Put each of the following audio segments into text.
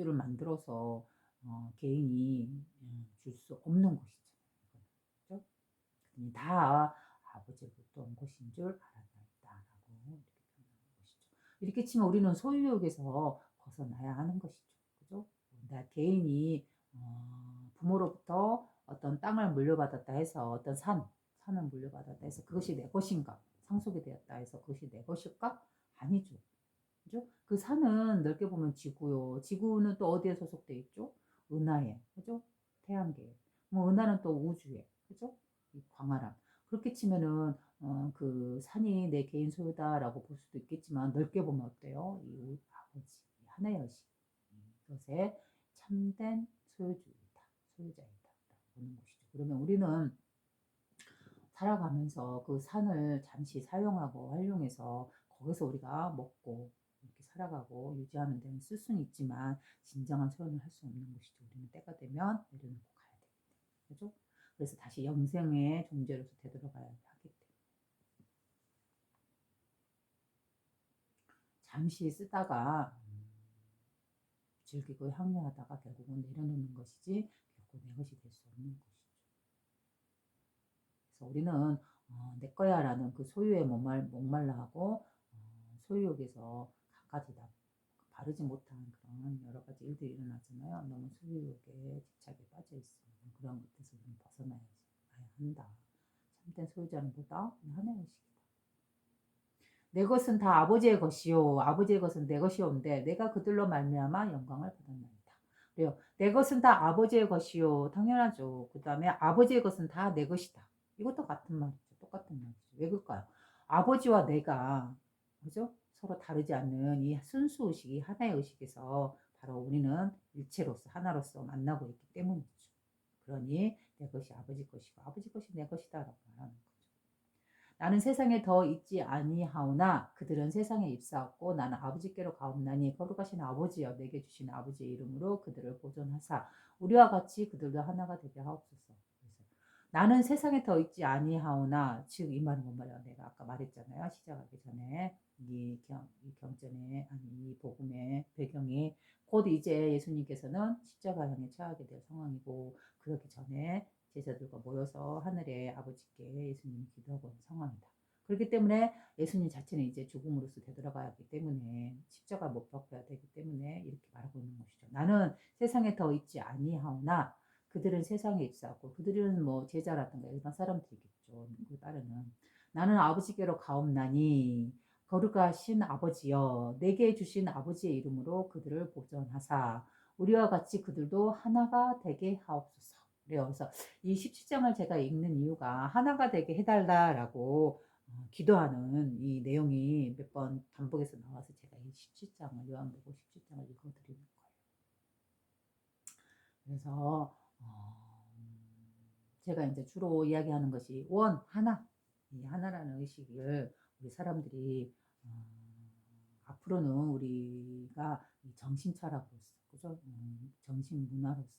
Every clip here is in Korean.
우주를 만들어서 개인이 줄 수 없는 것이죠. 그죠? 그랬더니 다 아버지로부터 온 것인 줄 알았나이다라고 이렇게 표현하는 것이죠. 이렇게 치면 우리는 소유욕에서 벗어나야 하는 것이죠. 그죠? 나 개인이 부모로부터 어떤 땅을 물려받았다 해서 어떤 산을 물려받았다 해서 그것이 내 것인가? 상속이 되었다 해서 그것이 내 것일까? 아니죠. 그죠? 그 산은 넓게 보면 지구요. 지구는 또 어디에 소속돼 있죠? 은하에. 그죠? 태양계에. 뭐 은하는 또 우주에. 그죠? 이 광활함. 그렇게 치면은 그 산이 내 개인 소유다라고 볼 수도 있겠지만 넓게 보면 어때요? 이 아버지, 이 하나의 의식. 이것의 참된 소유주이다. 소유자이다. 라고 보는 것이죠. 그러면 우리는 살아가면서 그 산을 잠시 사용하고 활용해서 거기서 우리가 먹고 이렇게 살아가고 유지하는 데는 쓸 수는 있지만 진정한 소원을 할 수 없는 것이죠. 우리는 때가 되면 내려놓고 가야 되기 때문에. 그죠? 그래서 다시 영생의 존재로서 되돌아가야 하기 때문에. 잠시 쓰다가 즐기고 향유하다가 결국은 내려놓는 것이지 결코 내 것이 될 수 없는 것이죠. 그래서 우리는 내 거야라는 그 소유에 목말라하고 소유욕에서 갖가지 다 바르지 못한 그런 여러 가지 일들이 일어나잖아요. 너무 소유욕에 집착에 빠져 있으면 그런 것에서 우리는 벗어나야 한다. 참된 소유자는 보다 하나의 것이다. 내 것은 다 아버지의 것이요 아버지의 것은 내 것이온데 내가 그들로 말미암아 영광을 받았나이다. 그래요. 내 것은 다 아버지의 것이요 당연하죠. 그 다음에 아버지의 것은 다 내 것이다. 이것도 같은 말이죠. 똑같은 말이죠. 왜 그럴까요? 아버지와 내가 그죠? 서로 다르지 않는 이 순수 의식이 하나의 의식에서 바로 우리는 일체로서 하나로서 만나고 있기 때문이죠. 그러니 내 것이 아버지 것이고 아버지 것이 내 것이다라고 말하는 거죠. 나는 세상에 더 있지 아니하오나 그들은 세상에 입사하고 나는 아버지께로 가옵나니 거룩하신 아버지여 내게 주신 아버지의 이름으로 그들을 보존하사 우리와 같이 그들도 하나가 되게 하옵소서. 그래서 나는 세상에 더 있지 아니하오나 즉 이 말은 뭔 말이야? 내가 아까 말했잖아요. 시작하기 전에 이 경전에 아니 이 복음의 배경이 곧 이제 예수님께서는 십자가형에 처하게 될 상황이고 그렇기 전에 제자들과 모여서 하늘의 아버지께 예수님이 기도하고 있는 상황이다. 그렇기 때문에 예수님 자체는 이제 죽음으로써 되돌아가야 하기 때문에 십자가 못 박혀야 되기 때문에 이렇게 말하고 있는 것이죠. 나는 세상에 더 있지 아니하오나 그들은 세상에 입사하고 그들은 뭐 제자라든가 일반 사람들이겠죠. 그 따르는 나는 아버지께로 가옵나니 거룩하신 아버지여 내게 주신 아버지의 이름으로 그들을 보존하사 우리와 같이 그들도 하나가 되게 하옵소서. 그래요. 그래서 이 17장을 제가 읽는 이유가 하나가 되게 해달라라고 기도하는 이 내용이 몇 번 반복해서 나와서 제가 이 17장을 요한복음 17장을 읽어드리는 거예요. 그래서 제가 이제 주로 이야기하는 것이 하나 이 하나라는 의식을 우리 사람들이 앞으로는 우리가 이 정신철학으로서 그죠? 정신 문화로서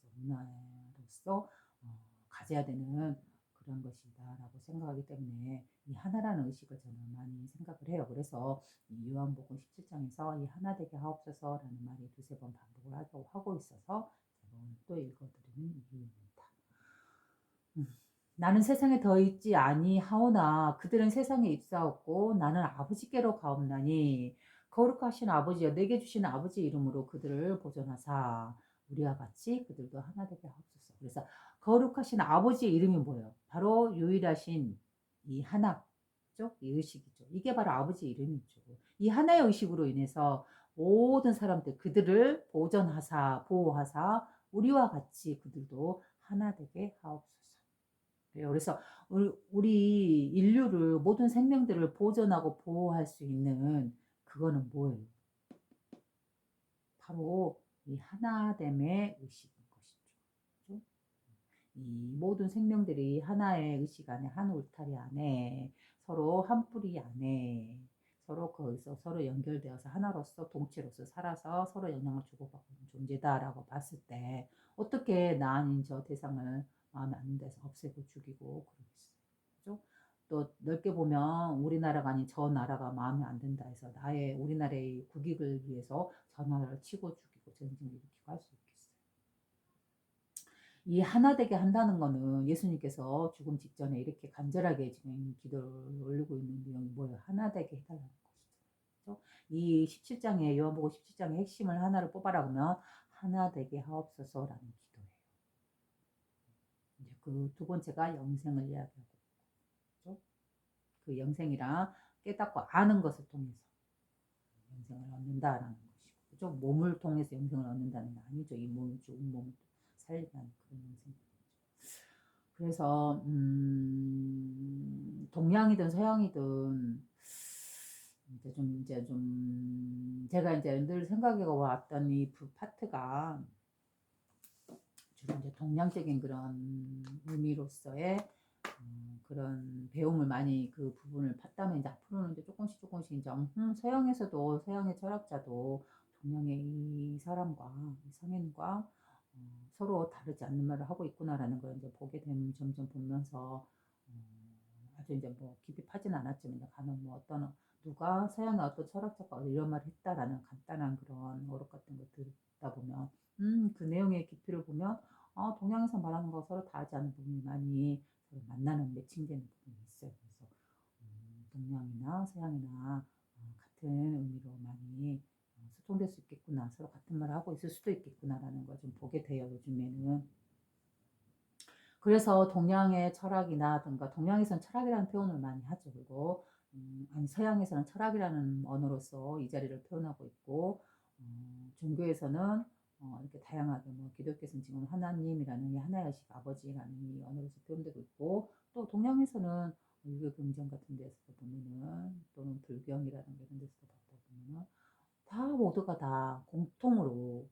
가져야 되는 그런 것이다라고 생각하기 때문에 이 하나라는 의식을 저는 많이 생각을 해요. 그래서 이 요한복음 17장에서 이 하나 되게 하옵소서라는 말이 두세 번 반복을 하고 있어서 제가 오늘 또 읽어드리는 이유입니다. 나는 세상에 더 있지 아니하오나 그들은 세상에 입사하고 나는 아버지께로 가옵나니 거룩하신 아버지여 내게 주신 아버지 이름으로 그들을 보존하사 우리와 같이 그들도 하나 되게 하옵소서. 그래서 거룩하신 아버지의 이름이 뭐예요? 바로 유일하신 이 하나죠? 이 의식이죠. 이게 바로 아버지 이름이죠. 이 하나의 의식으로 인해서 모든 사람들 그들을 보호하사 우리와 같이 그들도 하나 되게 하옵소서. 그래서 우리 인류를 모든 생명들을 보존하고 보호할 수 있는 그거는 뭐예요? 바로 이 하나됨의 의식인 것이죠. 이 모든 생명들이 하나의 의식 안에 한 울타리 안에 서로 한 뿌리 안에 서로 거기서 서로 연결되어서 하나로서 동체로서 살아서 서로 영향을 주고받는 존재다라고 봤을 때 어떻게 나 아닌 저 대상을 마음에 안 돼서 없애고 죽이고 그러겠어요. 그죠? 또 넓게 보면 우리나라가 아닌 저 나라가 마음에 안 든다 해서 우리나라의 국익을 위해서 저 나라를 치고 죽이고 일으키고 전쟁을 일으키고 할 수 있겠어요. 이 하나 되게 한다는 거는 예수님께서 죽음 직전에 이렇게 간절하게 지금 기도를 올리고 있는 내용이 뭐예요? 하나 되게 해달라는 것이죠. 이 17장에 요한복음 17장의 핵심을 하나를 뽑아라 그러면 하나 되게 하옵소서라는 기도예요. 이제 그 두 번째가 영생을 이야기하고 있죠. 그 영생이랑 깨닫고 아는 것을 통해서 영생을 얻는다라는 것이고, 그죠? 몸을 통해서 영생을 얻는다는 게 아니죠. 이 몸을 죽은 몸을 살리는 그런 영생. 그래서 동양이든 서양이든 이제 좀 제가 이제 늘 생각해 왔던 이 파트가 주로 이제 동양적인 그런 의미로서의 그런 배움을 많이 그 부분을 팠다면 이제 앞으로는 이제 조금씩 이제 서양에서도 서양의 철학자도 동양의 이 사람과 이 성인과 서로 다르지 않는 말을 하고 있구나라는 걸 이제 보게 되면 점점 보면서 아주 이제 뭐 깊이 파진 않았지만 이제 가는 뭐 어떤 누가 서양의 어떤 철학자가 이런 말을 했다라는 간단한 그런 어록 같은 거 듣다 보면 그 내용의 깊이를 보면 동양에서 말하는 거 서로 다르지 않은 부분이 많이 서로 만나는 매칭되는 부분이 있어요. 그래서 동양이나 서양이나 같은 의미로 많이 소통될 수 있겠구나, 서로 같은 말을 하고 있을 수도 있겠구나라는 걸 좀 보게 돼요, 요즘에는. 그래서 동양의 철학이나든가 동양에서는 철학이라는 표현을 많이 하죠. 그리고 아니 서양에서는 철학이라는 언어로서 이 자리를 표현하고 있고 종교에서는 이렇게 다양하게 뭐 기독교에서는 지금 하나님이라는 이 하나의 의식 아버지라는 이 언어로서 표현되고 있고 또 동양에서는 유교 경전 같은 데서 보면은 또는 불경이라는 이런 데서 보다 보면은 다 모두가 다 공통으로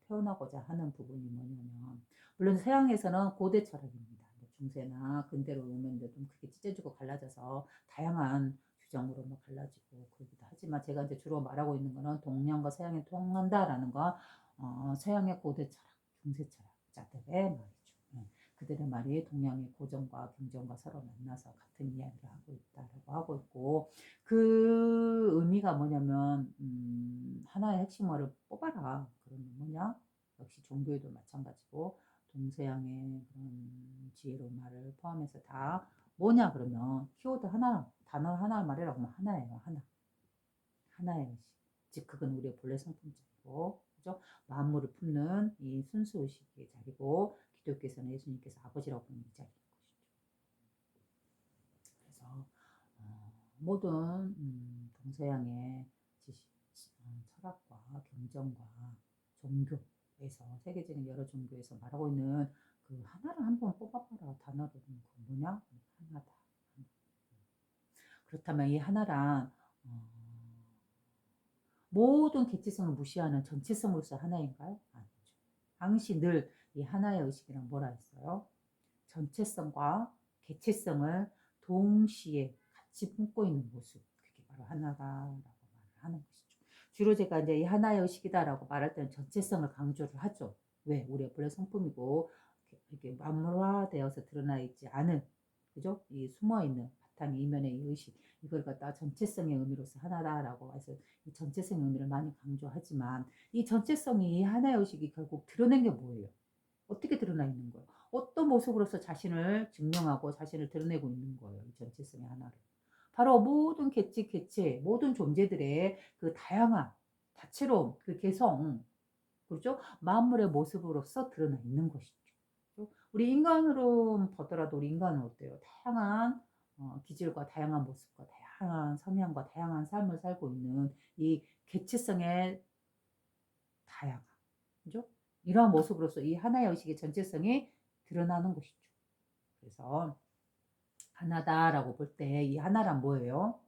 표현하고자 하는 부분이 뭐냐면 물론 서양에서는 고대 철학입니다. 중세나 근대로 오면 좀 크게 찢어지고 갈라져서 다양한 주장으로 뭐 갈라지고 그러기도 하지만 제가 이제 주로 말하고 있는 거는 동양과 서양이 통한다라는 거 서양의 고대 철학, 중세 철학자들의 말이죠. 그들의 말이 동양의 고전과 경전과 서로 만나서 같은 이야기를 하고 있다라고 하고 있고 그 의미가 뭐냐면 하나의 핵심어를 뽑아라. 그러면 뭐냐? 역시 종교에도 마찬가지고 동서양의 그런 지혜로운 말을 포함해서 다 뭐냐 그러면 키워드 하나, 단어 하나 말이라고 하면 하나예요. 하나. 하나의 의식. 즉 그건 우리의 본래 성품자이고 그죠? 만물을 품는 이 순수 의식의 자리고 기독교에서는 예수님께서 아버지라고 부르는 이 자리인 것이죠. 그래서 모든 동서양의 지식, 철학과 경전과 종교에서 세계적인 여러 종교에서 말하고 있는 그 하나를 한번 뽑아봐라. 단어를 그 뭐냐? 하나다. 그렇다면 이 하나란 모든 개체성을 무시하는 전체성으로서 하나인가요? 아니죠. 당시 늘 이 하나의 의식이란 뭐라 했어요? 전체성과 개체성을 동시에 같이 품고 있는 모습. 그게 바로 하나다라고 말을 하는 것이죠. 주로 제가 이제 이 하나의 의식이다라고 말할 때는 전체성을 강조를 하죠. 왜? 우리의 본래 성품이고 이렇게 만물화되어서 드러나 있지 않은 그죠? 이 숨어 있는 바탕 이면의 이 의식 이걸 갖다 전체성의 의미로서 하나다라고 해서 이 전체성의 의미를 많이 강조하지만 이 전체성이 이 하나의 의식이 결국 드러낸 게 뭐예요? 어떻게 드러나 있는 거예요? 어떤 모습으로서 자신을 증명하고 자신을 드러내고 있는 거예요. 이 전체성의 하나를. 바로 모든 개체, 모든 존재들의 그 다양한, 다채로운 그 개성, 그렇죠? 만물의 모습으로서 드러나 있는 것이죠. 우리 인간으로 보더라도 우리 인간은 어때요? 다양한 기질과 다양한 모습과 다양한 성향과 다양한 삶을 살고 있는 이 개체성의 다양함, 그죠? 이러한 모습으로서 이 하나의 의식의 전체성이 드러나는 것이죠. 그래서 하나다라고 볼 때 이 하나란 뭐예요?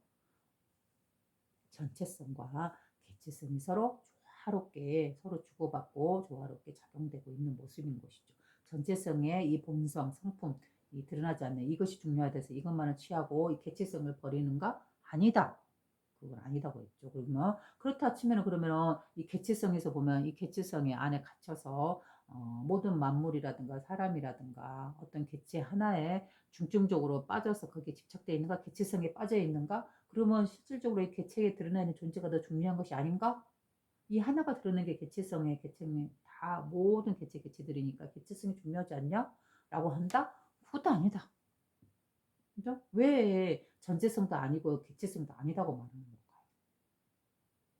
전체성과 개체성이 서로 조화롭게 서로 주고받고 조화롭게 작용되고 있는 모습인 것이죠. 전체성의 이 본성, 성품, 이 드러나지 않는 이것이 중요하대서 이것만을 취하고 이 개체성을 버리는가? 아니다. 그건 아니다고 했죠. 그러면 그렇다 치면은 그러면은 이 개체성에서 보면 이 개체성의 안에 갇혀서 모든 만물이라든가 사람이라든가 어떤 개체 하나에 중증적으로 빠져서 거기에 집착되어 있는가? 개체성에 빠져 있는가? 그러면 실질적으로 이 개체에 드러나는 존재가 더 중요한 것이 아닌가? 이 하나가 드러낸 게 개체성의 개체는 다 모든 개체들이니까 개체성이 중요하지 않냐? 라고 한다? 그것도 아니다. 그죠? 왜 전체성도 아니고 개체성도 아니다고 말하는 걸까요?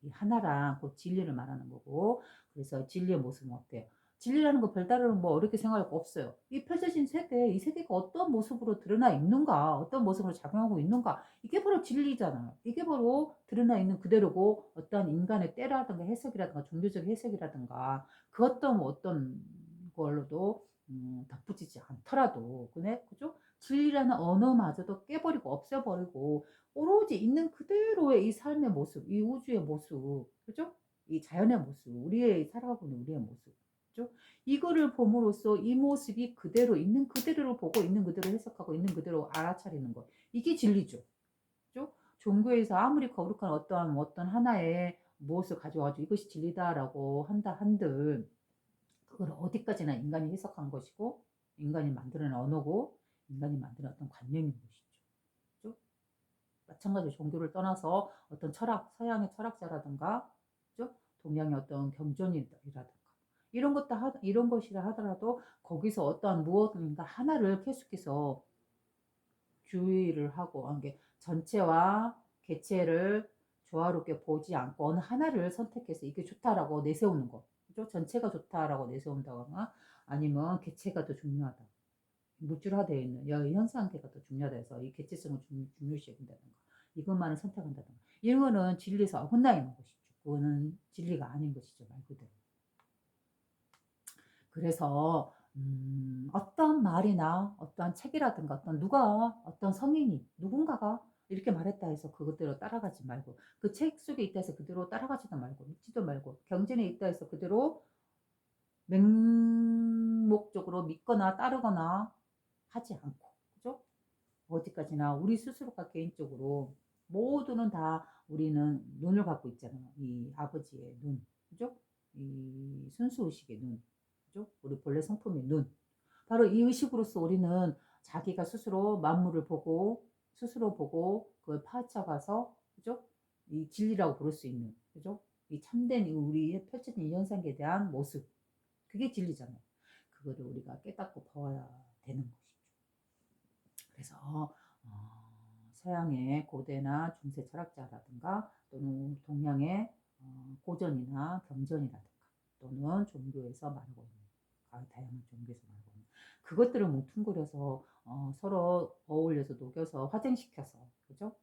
이 하나랑 그 진리를 말하는 거고, 그래서 진리의 모습은 어때요? 진리라는 거 별다른 뭐 어렵게 생각할 거 없어요. 이 펼쳐진 세계, 이 세계가 어떤 모습으로 드러나 있는가, 어떤 모습으로 작용하고 있는가, 이게 바로 진리잖아요. 이게 바로 드러나 있는 그대로고, 어떤 인간의 때라든가 해석이라든가 종교적 해석이라든가 그 어떤 어떤 걸로도 덧붙이지 않더라도, 그죠? 진리라는 언어마저도 깨버리고 없애버리고 오로지 있는 그대로의 이 삶의 모습, 이 우주의 모습, 그죠? 이 자연의 모습, 우리의 살아가고 있는 우리의 모습, 그죠? 이거를 봄으로써 이 모습이 그대로 있는 그대로를 보고 있는 그대로 해석하고 있는 그대로 알아차리는 것, 이게 진리죠, 그죠? 종교에서 아무리 거룩한 어떤 하나의 무엇을 가져와가지고 이것이 진리다라고 한다 한들 그걸 어디까지나 인간이 해석한 것이고 인간이 만드는 언어고 인간이 만드는 어떤 관념인 것이죠. 그죠? 마찬가지로 종교를 떠나서 어떤 철학, 서양의 철학자라든가, 그죠? 동양의 어떤 경전이라든가, 이런 것이라 하더라도 거기서 어떠한 무엇인가 하나를 계속해서 주의를 하고, 게 전체와 개체를 조화롭게 보지 않고 어느 하나를 선택해서 이게 좋다라고 내세우는 거. 그죠? 전체가 좋다라고 내세운다거나 아니면 개체가 더 중요하다. 물질화되어 있는 현상계가 더 중요하다 해서 이 개체성을 중요시 여긴다든가 이것만을 선택한다든가 이런 거는 진리에서 어긋나 있는 것이죠. 그거는 진리가 아닌 것이죠. 말 그대로. 그래서 어떤 말이나 어떤 책이라든가 어떤 성인이 누군가가 이렇게 말했다 해서 그것대로 따라가지 말고 그 책 속에 있다 해서 그대로 따라가지도 말고 믿지도 말고 경전에 있다 해서 그대로 맹목적으로 믿거나 따르거나 하지 않고, 그죠? 어디까지나 우리 스스로가 개인적으로 모두는 다 우리는 눈을 갖고 있잖아요. 이 아버지의 눈, 그죠? 이 순수의식의 눈, 그죠? 우리 본래 성품의 눈. 바로 이 의식으로서 우리는 자기가 스스로 만물을 보고 스스로 보고 그걸 파헤쳐가서, 그죠? 이 진리라고 부를 수 있는, 그죠? 이 참된 우리의 펼쳐진 현상에 대한 모습, 그게 진리잖아요. 그거를 우리가 깨닫고 봐야 되는 것이죠. 그래서 서양의 고대나 중세 철학자라든가 또는 동양의 고전이나 경전이라든가 또는 종교에서 말하고 있는 다양한 종교에서 말하고 있는 그것들을 뭉뚱그려서 서로 어울려서 녹여서 화쟁시켜서, 그죠?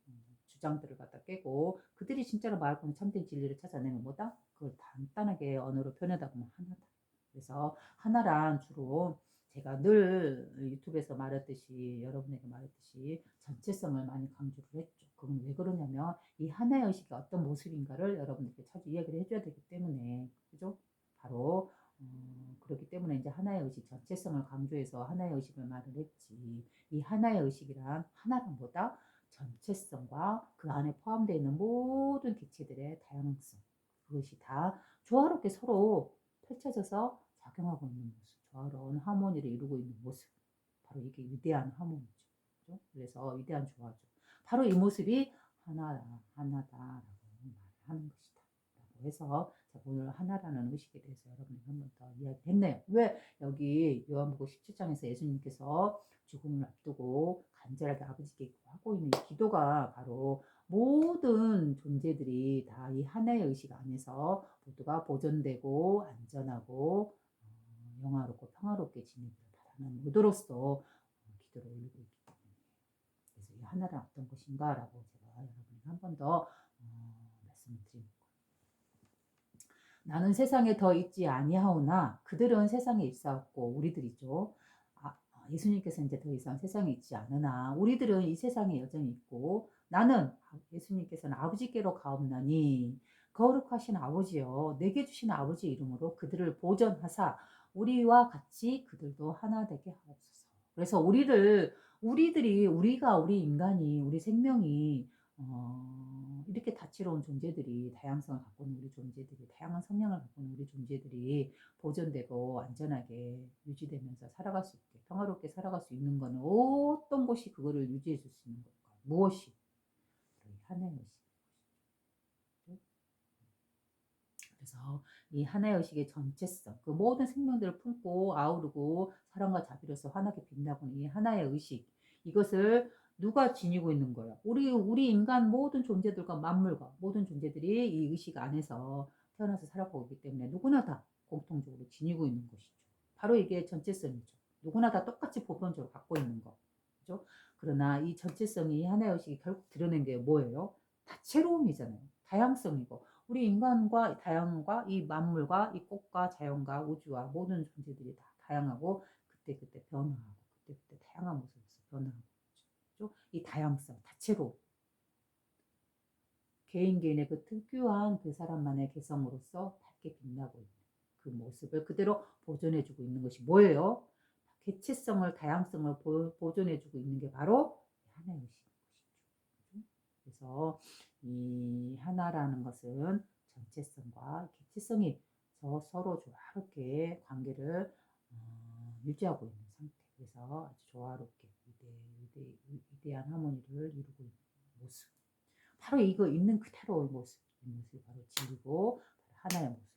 주장들을 갖다 깨고 그들이 진짜로 말하고 있는 참된 진리를 찾아내는 뭐다? 그걸 간단하게 언어로 표현하다 보면 하나다. 그래서 하나란 주로 제가 늘 유튜브에서 말했듯이 여러분에게 말했듯이 전체성을 많이 강조를 했죠. 그건 왜 그러냐면 이 하나의 의식이 어떤 모습인가를 여러분들께 자주 이야기를 해줘야 되기 때문에, 그죠? 바로 그렇기 때문에 이제 하나의 의식 전체성을 강조해서 하나의 의식을 말을 했지. 이 하나의 의식이란 하나란 뭐다? 전체성과 그 안에 포함되어 있는 모든 개체들의 다양성, 그것이 다 조화롭게 서로 펼쳐져서 작용하고 있는 모습, 조화로운 하모니를 이루고 있는 모습, 바로 이게 위대한 하모니죠. 그죠? 그래서 위대한 조화죠. 바로 이 모습이 하나다라고 말하는 것이다. 라고 해서 오늘 하나라는 의식에 대해서 여러분에게 한 번 더 이야기했네요. 왜 여기 요한복음 17장에서 예수님께서 죽음을 앞두고 간절하게 아버지께 하고 있는 이 기도가 바로 모든 존재들이 다 이 하나의 의식 안에서 모두가 보존되고 안전하고 영화롭고 평화롭게 지내기를 바라는 의도로서 기도를 올리고 있기 때문에 그래서 이 하나는 어떤 것인가라고 제가 여러분에게 한 번 더 말씀을 드립니다. 나는 세상에 더 있지 아니하오나 그들은 세상에 있사옵고 우리들이죠. 예수님께서 이제 더 이상 세상에 있지 않으나 우리들은 이 세상에 여전히 있고 나는 예수님께서는 아버지께로 가옵나니 거룩하신 아버지여 내게 주신 아버지 이름으로 그들을 보전하사 우리와 같이 그들도 하나 되게 하옵소서. 그래서 우리 인간이 우리 생명이 이렇게 다채로운 존재들이 다양성을 갖고 있는 우리 존재들이 다양한 성향을 갖고 있는 우리 존재들이 보존되고 안전하게 유지되면서 살아갈 수 있게 평화롭게 살아갈 수 있는 것은 어떤 것이 그거를 유지해 줄 수 있는 걸까? 무엇이? 하나의 것이. 그래서 이 하나의 의식의 전체성, 그 모든 생명들을 품고 아우르고 사랑과 자비로서 환하게 빛나고는 이 하나의 의식, 이것을 누가 지니고 있는 거예요? 우리 인간 모든 존재들과 만물과 모든 존재들이 이 의식 안에서 태어나서 살아가고 있기 때문에 누구나 다 공통적으로 지니고 있는 것이죠. 바로 이게 전체성이죠. 누구나 다 똑같이 보편적으로 갖고 있는 거. 그죠? 그러나 이 전체성이 하나의 의식이 결국 드러낸 게 뭐예요? 다채로움이잖아요. 다양성이고 우리 인간과 다양과 이 만물과 이 꽃과 자연과 우주와 모든 존재들이 다 다양하고 그때그때 변화하고 그때그때 다양한 모습에서 변화하고 있죠. 이 다양성, 다채로움. 개인의 그 특유한 그 사람만의 개성으로서 밝게 빛나고 있는 그 모습을 그대로 보존해주고 있는 것이 뭐예요? 개체성을, 다양성을 보존해주고 있는 게 바로 하나의 의식인 것이죠. 그래서 이 하나라는 것은 전체성과 개체성이 서로 조화롭게 관계를 유지하고 있는 상태. 그래서 아주 조화롭게 위대한 하모니를 이루고 있는 모습. 바로 이거 있는 그대로의 모습. 이 모습이 바로 진리고 하나의 모습이라는 것이죠.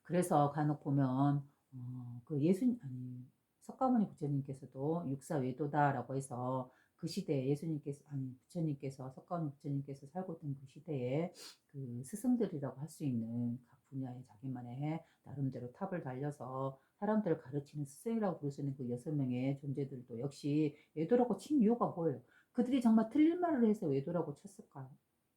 그래서 간혹 보면 그 석가모니 부처님께서도 육사외도다라고 해서 그 시대에 부처님께서 석가모니 부처님께서 살고 있던 그 시대에 그 스승들이라고 할 수 있는 각 분야의 자기만의 나름대로 탑을 달려서 사람들을 가르치는 스승이라고 부를 수 있는 그 6명의 존재들도 역시 외도라고 친 이유가 뭐예요? 그들이 정말 틀린 말을 해서 외도라고 쳤을까요?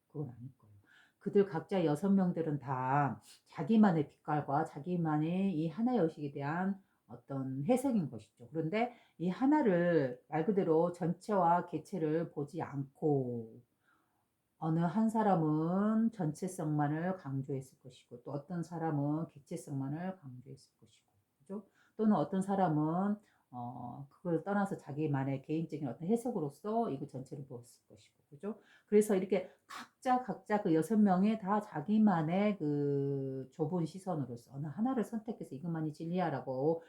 그건 아닐 거예요. 그들 각자 6명들은 다 자기만의 빛깔과 자기만의 이 하나의 의식에 대한 어떤 해석인 것이죠. 그런데 이 하나를 말 그대로 전체와 개체를 보지 않고 어느 한 사람은 전체성만을 강조했을 것이고 또 어떤 사람은 개체성만을 강조했을 것이고 그죠? 또는 어떤 사람은 그걸 떠나서 자기만의 개인적인 어떤 해석으로서 이거 전체를 보았을 것이고 그죠? 그래서 이렇게 각자 그 6명이 다 자기만의 그 좁은 시선으로서 어느 하나를 선택해서 이것만이 진리야라고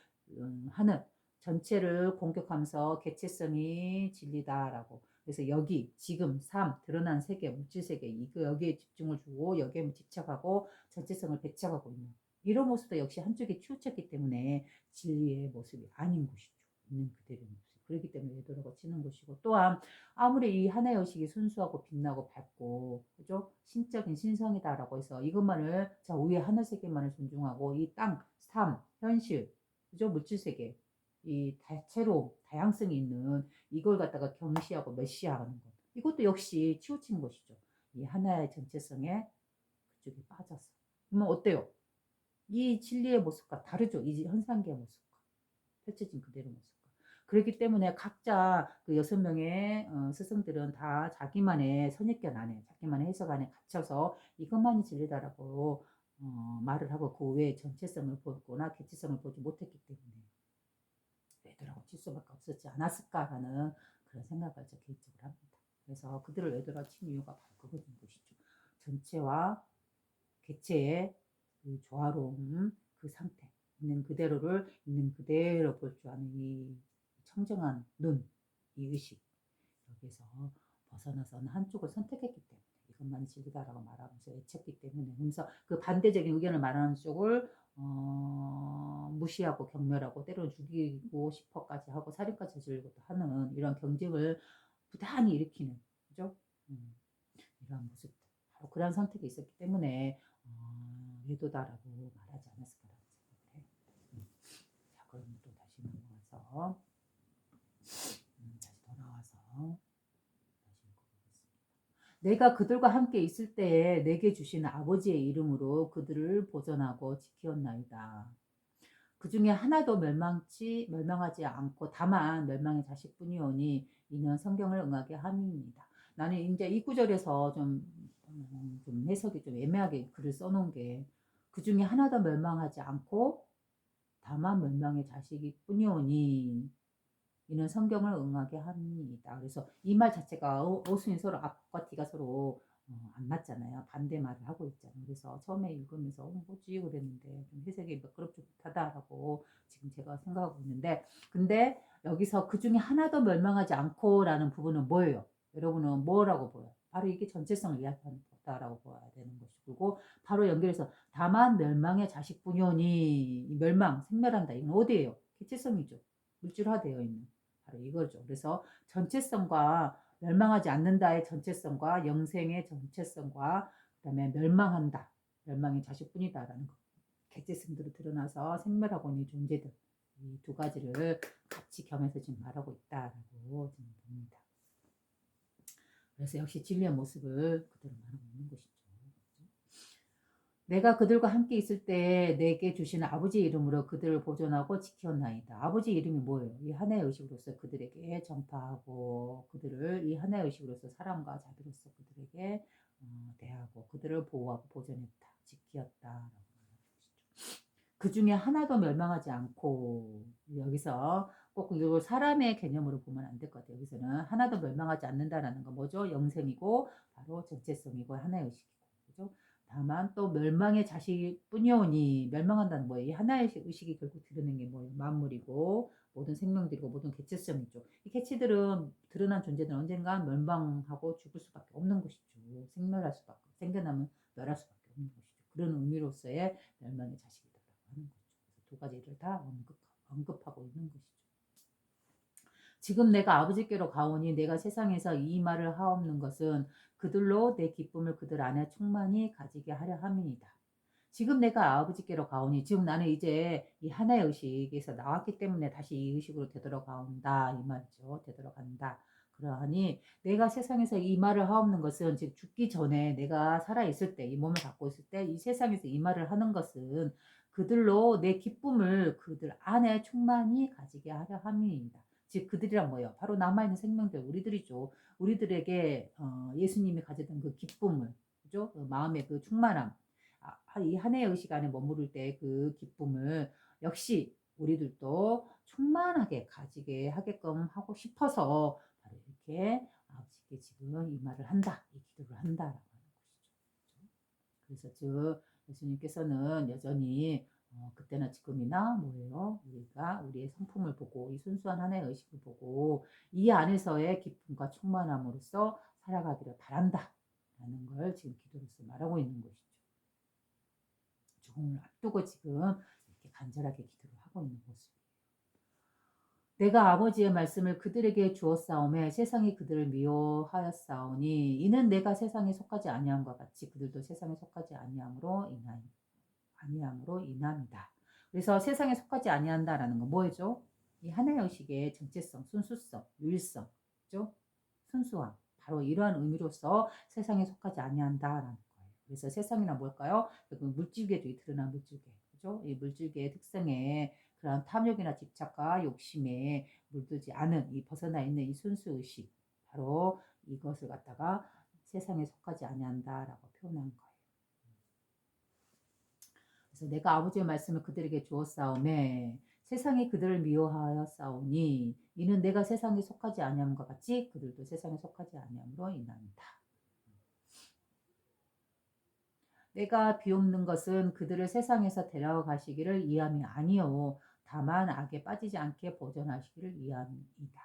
하는 전체를 공격하면서 개체성이 진리다라고 그래서 여기 지금 삶 드러난 세계 물질 세계 이거 여기에 집중을 주고 여기에 집착하고 전체성을 배척하고 있는 이런 모습도 역시 한쪽에 치우쳤기 때문에 진리의 모습이 아닌 것이죠. 있는 그대로의 모습. 그렇기 때문에 외도라고 치는 것이고 또한 아무리 이 하나의 의식이 순수하고 빛나고 밝고 그죠? 신적인 신성이다라고 해서 이것만을 자 위에 하늘 세계만을 존중하고 이 땅, 삶, 현실 그죠? 물질 세계 이 다채로움, 다양성이 있는 이걸 갖다가 경시하고 멸시하는 것. 이것도 역시 치우친 것이죠. 이 하나의 전체성에 그쪽에 빠져서. 그러면 어때요? 이 진리의 모습과 다르죠. 이 현상계의 모습과. 펼쳐진 그대로 모습과. 그렇기 때문에 각자 그 6명의 스승들은 다 자기만의 선입견 안에, 자기만의 해석 안에 갇혀서 이것만이 진리다라고 말을 하고 그 외에 전체성을 보거나 개체성을 보지 못했기 때문에 외도라고 칠 수밖에 없었지 않았을까라는 그런 생각을 저 개인적으로 합니다. 그래서 그들을 외도라고 친 이유가 바로 그것인 것이죠. 전체와 개체의 그 조화로운 그 상태, 있는 그대로를 있는 그대로 볼 줄 아는 이 청정한 눈, 이 의식 여기서 벗어나서 어느 한쪽을 선택했기 때문에 이것만이 진리다라고 말하면서 외쳤기 때문에 그래서 그 반대적인 의견을 말하는 쪽을 무시하고 경멸하고 때로는 죽이고 싶어까지 하고 살인까지 저지르고 하는 이런 경쟁을 부단히 일으키는 그죠? 이러한 모습들 바로 그런 선택이 있었기 때문에 외도다라고 말하지 않았을까라는 생각을 해요. 자 그럼 또 다시 넘어가서 다시 돌아와서 다시 읽어보겠습니다. 내가 그들과 함께 있을 때에 내게 주신 아버지의 이름으로 그들을 보존하고 지키었나이다. 그 중에 하나도 멸망하지 않고 다만 멸망의 자식뿐이오니 이는 성경을 응하게 함입니다. 나는 이제 이 구절에서 좀 해석이 좀 애매하게 글을 써놓은 게 그 중에 하나도 멸망하지 않고 다만 멸망의 자식이 뿐이오니 이는 성경을 응하게 합니다. 그래서 이 말 자체가 어순이 서로 앞과 뒤가 서로 안 맞잖아요. 반대 말을 하고 있잖아요. 그래서 처음에 읽으면서 뭐지 그랬는데 좀 해석이 매끄럽지 못하다라고 지금 제가 생각하고 있는데 근데 여기서 그 중에 하나도 멸망하지 않고라는 부분은 뭐예요? 여러분은 뭐라고 보여요? 바로 이게 전체성을 이야기하는 거예요. 없다라고 봐야 되는 것이고, 바로 연결해서 다만 멸망의 자식뿐이오니, 이 멸망, 생멸한다. 이건 어디예요? 개체성이죠. 물질화되어 있는. 바로 이거죠. 그래서 전체성과 멸망하지 않는다의 전체성과 영생의 전체성과 그다음에 멸망한다. 멸망의 자식뿐이다라는 것. 개체성들이 드러나서 생멸하고 있는 존재들. 이 두 가지를 같이 겸해서 지금 말하고 있다라고 지금 봅니다. 그래서 역시 진리의 모습을 그대로 말하고 있는 것이죠. 내가 그들과 함께 있을 때 내게 주시는 아버지 이름으로 그들을 보존하고 지켰나이다. 아버지 이름이 뭐예요? 이 하나의 의식으로서 그들에게 전파하고, 그들을 이 하나의 의식으로서 사랑과 자비로서 그들에게 대하고, 그들을 보호하고 보존했다, 지키었다. 그 중에 하나도 멸망하지 않고, 여기서 꼭 이걸 사람의 개념으로 보면 안 될 것 같아요. 여기서는 하나도 멸망하지 않는다라는 건 뭐죠? 영생이고 바로 전체성이고 하나의 의식이고, 그죠? 다만 또 멸망의 자식뿐이오니, 멸망한다는 뭐예요? 이 하나의 의식이 결국 드러낸 게 뭐예요? 만물이고 모든 생명들이고 모든 개체성이죠. 이 개체들은, 드러난 존재들은 언젠가 멸망하고 죽을 수밖에 없는 것이죠. 생멸할 수밖에, 생겨나면 멸할 수밖에 없는 것이죠. 그런 의미로서의 멸망의 자식이다 하는 거죠. 두 가지를 다 언급하고 있는 것이죠. 지금 내가 아버지께로 가오니 내가 세상에서 이 말을 하옵는 것은 그들로 내 기쁨을 그들 안에 충만히 가지게 하려 함이니이다. 지금 내가 아버지께로 가오니, 지금 나는 이제 이 하나의 의식에서 나왔기 때문에 다시 이 의식으로 되돌아가온다 이 말이죠. 되돌아간다. 그러하니 내가 세상에서 이 말을 하옵는 것은, 즉 죽기 전에 내가 살아있을 때, 이 몸을 갖고 있을 때 이 세상에서 이 말을 하는 것은 그들로 내 기쁨을 그들 안에 충만히 가지게 하려 함이니이다. 즉 그들이란 뭐예요? 바로 남아있는 생명들, 우리들이죠. 우리들에게 예수님이 가졌던 그 기쁨을, 그죠? 그 마음의 그 충만함, 이 한해의 의식 안에 머무를 때 그 기쁨을 역시 우리들도 충만하게 가지게 하게끔 하고 싶어서 바로 이렇게 아버지께 지금 이 말을 한다, 이 기도를 한다라고 하는 것이죠. 그래서 즉 예수님께서는 여전히 그때나 지금이나 뭐예요? 우리가 우리의 성품을 보고, 이 순수한 하나의 의식을 보고 이 안에서의 기쁨과 충만함으로써 살아가기를 바란다 라는 걸 지금 기도로서 말하고 있는 것이죠. 죽음을 앞두고 지금 이렇게 간절하게 기도를 하고 있는 모습이에요. 내가 아버지의 말씀을 그들에게 주었사오매 세상이 그들을 미워하였사오니 이는 내가 세상에 속하지 아니함과 같이 그들도 세상에 속하지 아니함으로 인함이다. 그래서 세상에 속하지 아니한다라는 건 뭐죠? 이 하나의 의식의 정체성, 순수성, 유일성, 그죠? 순수함. 바로 이러한 의미로서 세상에 속하지 아니한다라는 거예요. 그래서 세상이란 뭘까요? 물질계도 드러난 물질계, 그죠? 이 물질계의 특성에 그런 탐욕이나 집착과 욕심에 물들지 않은, 이 벗어나 있는 이 순수 의식, 바로 이것을 갖다가 세상에 속하지 아니한다라고 표현한 거예요. 그래서 내가 아버지의 말씀을 그들에게 주었사오매 세상이 그들을 미워하였사오니 이는 내가 세상에 속하지 아니함과 같이 그들도 세상에 속하지 아니함으로 인함이다. 내가 비옵는 것은 그들을 세상에서 데려가시기를 위함이 아니요 다만 악에 빠지지 않게 보존하시기를 위함이다.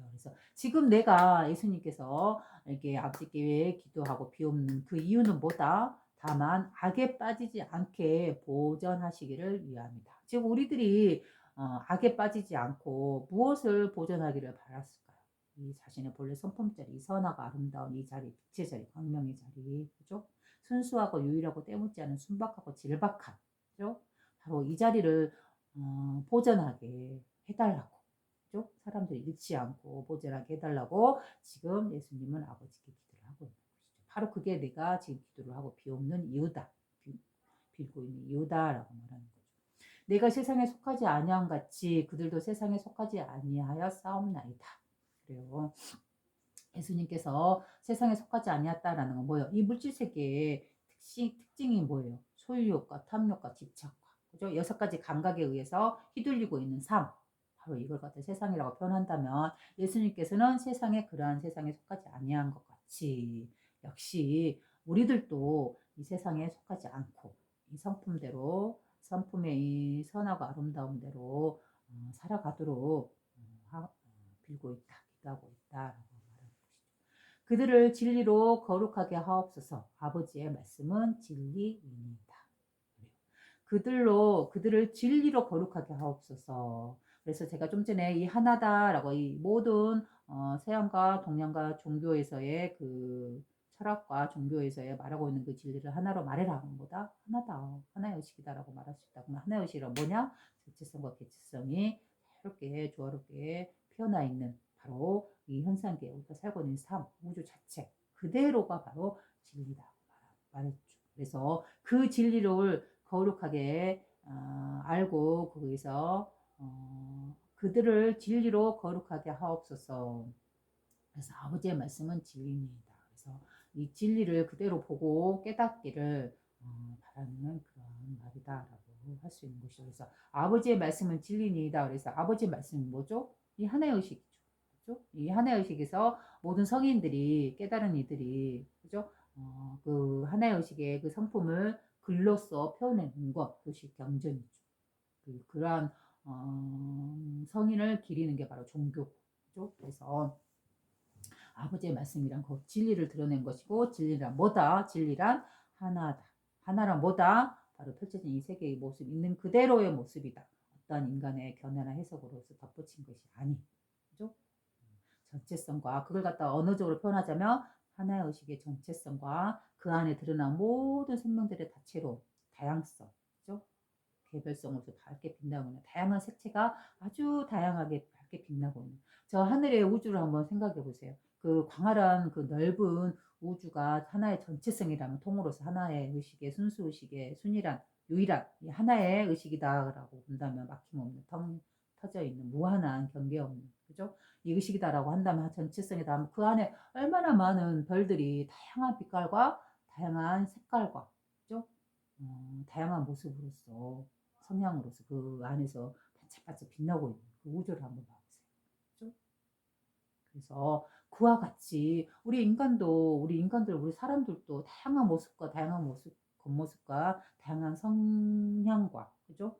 그래서 지금 내가, 예수님께서 이렇게 아버지께 기도하고 비옵는 그 이유는 뭐다? 다만 악에 빠지지 않게 보존하시기를 위함이다. 지금 우리들이 악에 빠지지 않고 무엇을 보존하기를 바랐을까요? 이 자신의 본래 성품자리, 이 선하고 아름다운 이 자리, 빛의 자리, 광명의 자리, 그죠? 순수하고 유일하고 때묻지 않은 순박하고 질박한, 그죠? 바로 이 자리를 보존하게 해달라고, 그죠? 사람들이 잃지 않고 보존하게 해달라고 지금 예수님은 아버지께 기도를 하고 있는 것이죠. 바로 그게 내가 지금 기도를 하고 비옵는 이유다, 빌고 있는 이유다라고 말하는 거죠. 내가 세상에 속하지 아니함 같이 그들도 세상에 속하지 아니하여 싸움나이다. 그래요. 예수님께서 세상에 속하지 아니었다라는 건 뭐예요? 이 물질 세계의 특징이 뭐예요? 소유욕과 탐욕과 집착과, 그죠? 6가지 감각에 의해서 휘둘리고 있는 삶. 바로 이걸 갖다 세상이라고 표현한다면 예수님께서는 그러한 세상에 속하지 아니한 것 같이 역시 우리들도 이 세상에 속하지 않고 이 성품대로, 성품의 이 선하고 아름다움대로 살아가도록 빌고 있다, 기도하고 있다. 그들을 진리로 거룩하게 하옵소서. 아버지의 말씀은 진리이니이다. 그들을 진리로 거룩하게 하옵소서. 그래서 제가 좀 전에 이 하나다라고 이 모든 서양과 동양과 종교에서의 그 철학과 종교에서의 말하고 있는 그 진리를 하나로 말해라 하는 거다. 하나다. 하나의 의식이다라고 말할 수 있다. 그러면 하나의 의식이란 뭐냐? 전체성과 개체성이 자유롭게 조화롭게 피어나 있는 바로 이 현상계 우리가 살고 있는 삶, 우주 자체 그대로가 바로 진리다 말했죠. 그래서 그 진리를 거룩하게 알고 거기서 그들을 진리로 거룩하게 하옵소서. 그래서 아버지의 말씀은 진리입니다. 그래서 이 진리를 그대로 보고 깨닫기를 바라는 그런 말이다라고 할 수 있는 것이죠. 그래서 아버지의 말씀은 진리입니다. 그래서 아버지의 말씀은 뭐죠? 이 하나의 의식이죠. 그죠? 이 하나의 의식에서 모든 성인들이 깨달은 이들이 그죠? 그 하나의 의식의 그 성품을 글로써 표현하는 것, 그것이 경전이죠. 그러한 성인을 기리는 게 바로 종교죠. 그래서 아버지의 말씀이란 그 진리를 드러낸 것이고 진리란 뭐다? 진리란 하나다. 하나란 뭐다? 바로 펼쳐진 이 세계의 모습, 있는 그대로의 모습이다. 어떤 인간의 견해나 해석으로서 덧붙인 것이 아닌. 그죠? 전체성과 그걸 갖다 언어적으로 표현하자면 하나의 의식의 전체성과 그 안에 드러난 모든 생명들의 다채로움, 다양성, 그죠? 개별성으로서 밝게 빛나고 있는 다양한 색채가 아주 다양하게 밝게 빛나고 있는 저 하늘의 우주를 한번 생각해 보세요. 그 광활한 그 넓은 우주가 하나의 전체성이라면 통으로서 하나의 의식의 순수 의식의 순일한 유일한 하나의 의식이다라고 본다면 막힘없는 터져 있는 무한한 경계 없는 그죠? 이 의식이다라고 한다면 전체성이다. 그 안에 얼마나 많은 별들이 다양한 빛깔과 다양한 색깔과 그죠? 다양한 모습으로서 성향으로서 그 안에서 반짝반짝 빛나고 있는 그 우주를 한번 봐보세요. 그렇죠? 그래서 그와 같이 우리 인간들, 우리 사람들도 다양한 모습과 다양한 모습, 겉모습과 다양한 성향과 그죠?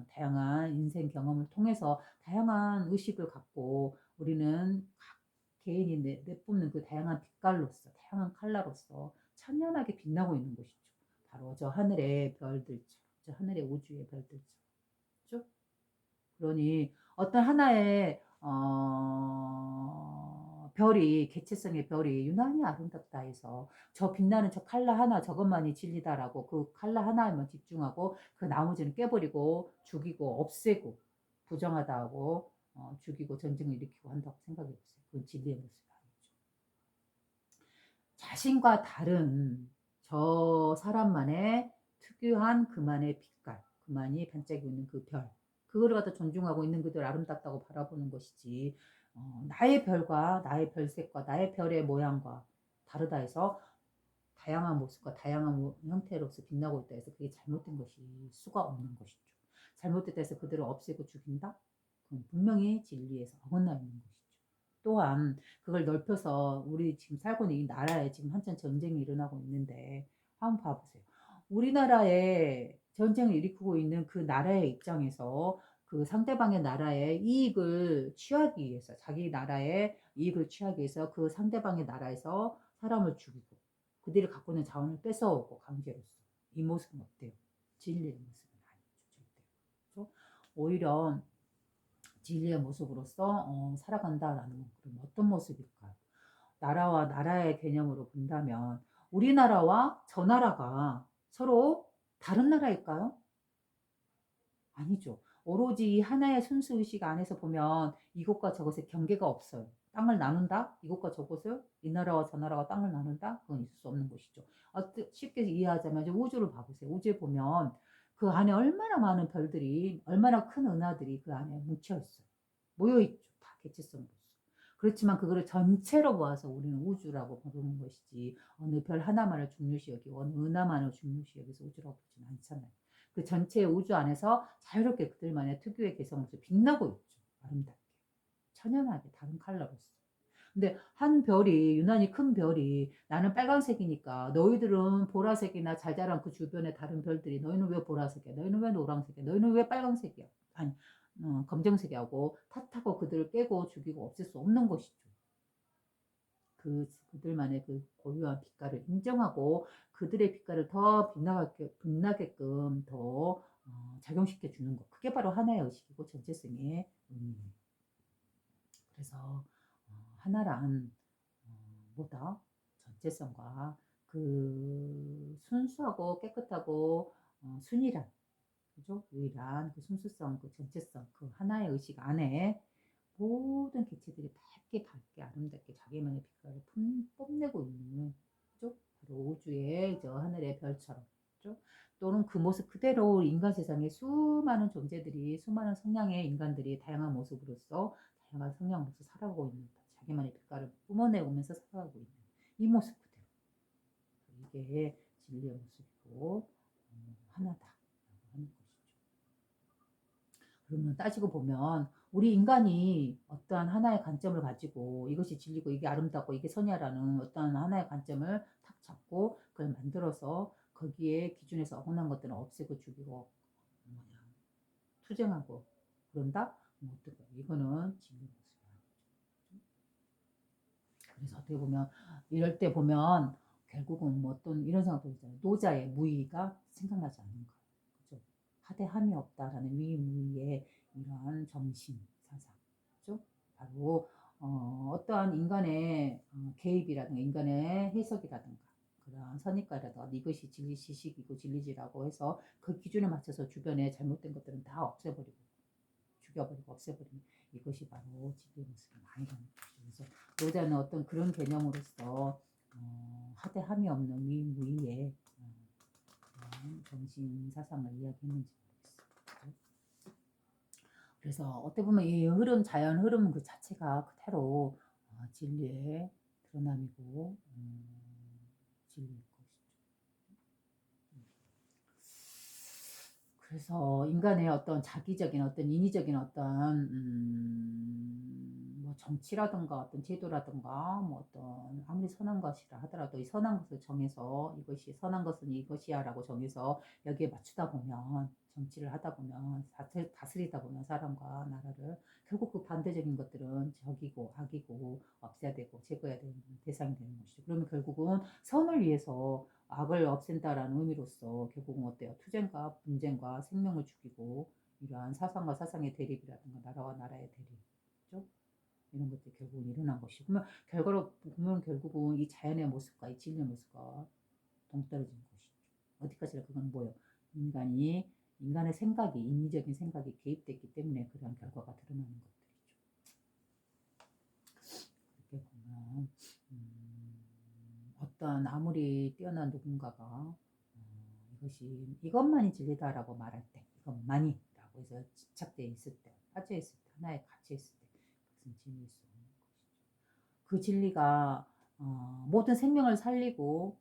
다양한 인생 경험을 통해서 다양한 의식을 갖고 우리는 각 개인이 내뿜는 그 다양한 빛깔로서, 다양한 컬러로서 찬연하게 빛나고 있는 것이죠. 바로 저 하늘의 별들처럼, 저 하늘의 우주의 별들처럼. 그죠? 그러니 어떤 하나의 별이 개체성의 별이 유난히 아름답다 해서 저 빛나는 저 칼라 하나 저것만이 진리다라고 그 칼라 하나에만 집중하고 그 나머지는 깨버리고 죽이고 없애고 부정하다 하고 죽이고 전쟁을 일으키고 한다고 생각해 보세요. 그건 진리의 모습이 아니죠. 자신과 다른 저 사람만의 특유한 그만의 빛깔, 그만이 반짝이고 있는 그 별, 그거를 갖다 존중하고 있는 그들 아름답다고 바라보는 것이지, 나의 별과 나의 별색과 나의 별의 모양과 다르다 해서 다양한 모습과 다양한 형태로서 빛나고 있다 해서 그게 잘못된 것이 수가 없는 것이죠. 잘못됐다 해서 그들을 없애고 죽인다? 그건 분명히 진리에서 어긋나 있는 것이죠. 또한 그걸 넓혀서 우리 지금 살고 있는 이 나라에 지금 한참 전쟁이 일어나고 있는데 한번 봐보세요. 우리나라에 전쟁을 일으키고 있는 그 나라의 입장에서 그 상대방의 나라의 이익을 취하기 위해서 자기 나라의 이익을 취하기 위해서 그 상대방의 나라에서 사람을 죽이고 그들이 갖고 있는 자원을 뺏어오고 강제로서 이 모습은 어때요? 진리의 모습은 아니죠. 절대. 그렇죠? 오히려 진리의 모습으로서 살아간다라는 그럼 어떤 모습일까요? 나라와 나라의 개념으로 본다면 우리나라와 저 나라가 서로 다른 나라일까요? 아니죠. 오로지 하나의 순수의식 안에서 보면 이곳과 저곳의 경계가 없어요. 땅을 나눈다? 이곳과 저곳을 이 나라와 저 나라가 땅을 나눈다? 그건 있을 수 없는 것이죠. 쉽게 이해하자면 우주를 봐보세요. 우주에 보면 그 안에 얼마나 많은 별들이 얼마나 큰 은하들이 그 안에 뭉쳐 있어요. 모여 있죠. 다 개체성으로서. 그렇지만 그거를 전체로 보아서 우리는 우주라고 부르는 것이지 어느 별 하나만을 중요시 여기고 어느 은하만을 중요시 여기서 우주라고 보지는 않잖아요. 그 전체 우주 안에서 자유롭게 그들만의 특유의 개성으로서 빛나고 있죠. 아름답게. 천연하게 다른 컬러로서. 근데 한 별이 유난히 큰 별이 나는 빨간색이니까 너희들은 보라색이나 잘 자란 그 주변의 다른 별들이 너희는 왜 보라색이야? 너희는 왜 노란색이야? 너희는 왜 빨간색이야? 아니 검정색이하고 탓하고 그들을 깨고 죽이고 없앨 수 없는 것이죠. 그들만의 그 고유한 빛깔을 인정하고 그들의 빛깔을 더 빛나게끔 더 작용시켜 주는 것. 그게 바로 하나의 의식이고 전체성의 의미예요. 그래서 하나란 뭐다? 전체성과 그 순수하고 깨끗하고 순이란 그죠? 유일한 그 순수성, 그 전체성, 그 하나의 의식 안에 모든 개체들이 밝게 아름답게 자기만의 빛깔을 뽐내고 있는 그죠? 바로 우주의 저 하늘의 별처럼 그죠? 또는 그 모습 그대로 인간 세상에 수많은 존재들이 수많은 성향의 인간들이 다양한 모습으로서 다양한 성향으로서 살아가고 있는 자기만의 빛깔을 뿜어내오면서 살아가고 있는 이 모습 그대로 이게 진리의 모습이고 하나다라고 하는 것이죠. 그러면 따지고 보면 우리 인간이 어떠한 하나의 관점을 가지고 이것이 진리고 이게 아름답고 이게 선이야라는 어떠한 하나의 관점을 탁 잡고 그걸 만들어서 거기에 기준에서 어긋난 것들은 없애고 죽이고 뭐냐 투쟁하고 그런다? 뭐 어떨까? 이거는 진리의 모습이야. 그래서 어떻게 보면 이럴 때 보면 결국은 뭐 어떤 이런 생각도 있잖아요. 노자의 무의가 생각나지 않는 거예요. 그죠? 하대함이 없다라는 위무의 이러한 정신 사상, 그죠? 바로 떠한 인간의 개입이라든가 인간의 해석이라든가 그런 선입관이라든가 이것이 진리 지식이고 진리지라고 해서 그 기준에 맞춰서 주변에 잘못된 것들은 다 없애버리고 죽여버리고 없애버리는 이것이 바로 진리의 모습이 많이 가는 것이죠. 그래서 노자는 어떤 그런 개념으로서 하대함이 없는 위무의 그런 정신 사상을 이야기했는지 모르겠어요. 그래서 어떻게 보면 이 흐름, 자연 흐름 그 자체가 그대로 진리의 드러남이고 진리일 것이죠. 그래서 인간의 어떤 자기적인 어떤 인위적인 어떤 뭐 정치라든가 어떤 제도라든가 뭐 어떤 아무리 선한 것이라 하더라도 이 선한 것을 정해서 이것이 선한 것은 이것이야라고 정해서 여기에 맞추다 보면 정치를 하다 보면 다스리다 보면 사람과 나라를 결국 그 반대적인 것들은 적이고 악이고 없애야 되고 제거해야 되는 대상이 되는 것이죠. 그러면 결국은 선을 위해서 악을 없앤다라는 의미로서 결국은 어때요? 투쟁과 분쟁과 생명을 죽이고 이러한 사상과 사상의 대립이라든가 나라와 나라의 대립, 그죠? 이런 것들이 결국은 일어난 것이고 그러면 결과로 보면 결국은 이 자연의 모습과 이 진리의 모습과 동떨어진 것이죠. 어디까지나 그건 뭐예요? 인간의 생각이 인위적인 생각이 개입됐기 때문에 그런 결과가 드러나는 것들이죠. 그렇게 보면 어떤 아무리 뛰어난 누군가가 이것만이 진리다라고 말할 때 이것만이라고 해서 집착되어 있을 때 빠져 있을 때 하나에 갇혀 있을 때 그것은 진리일 수 없는 것이죠. 그 진리가 모든 생명을 살리고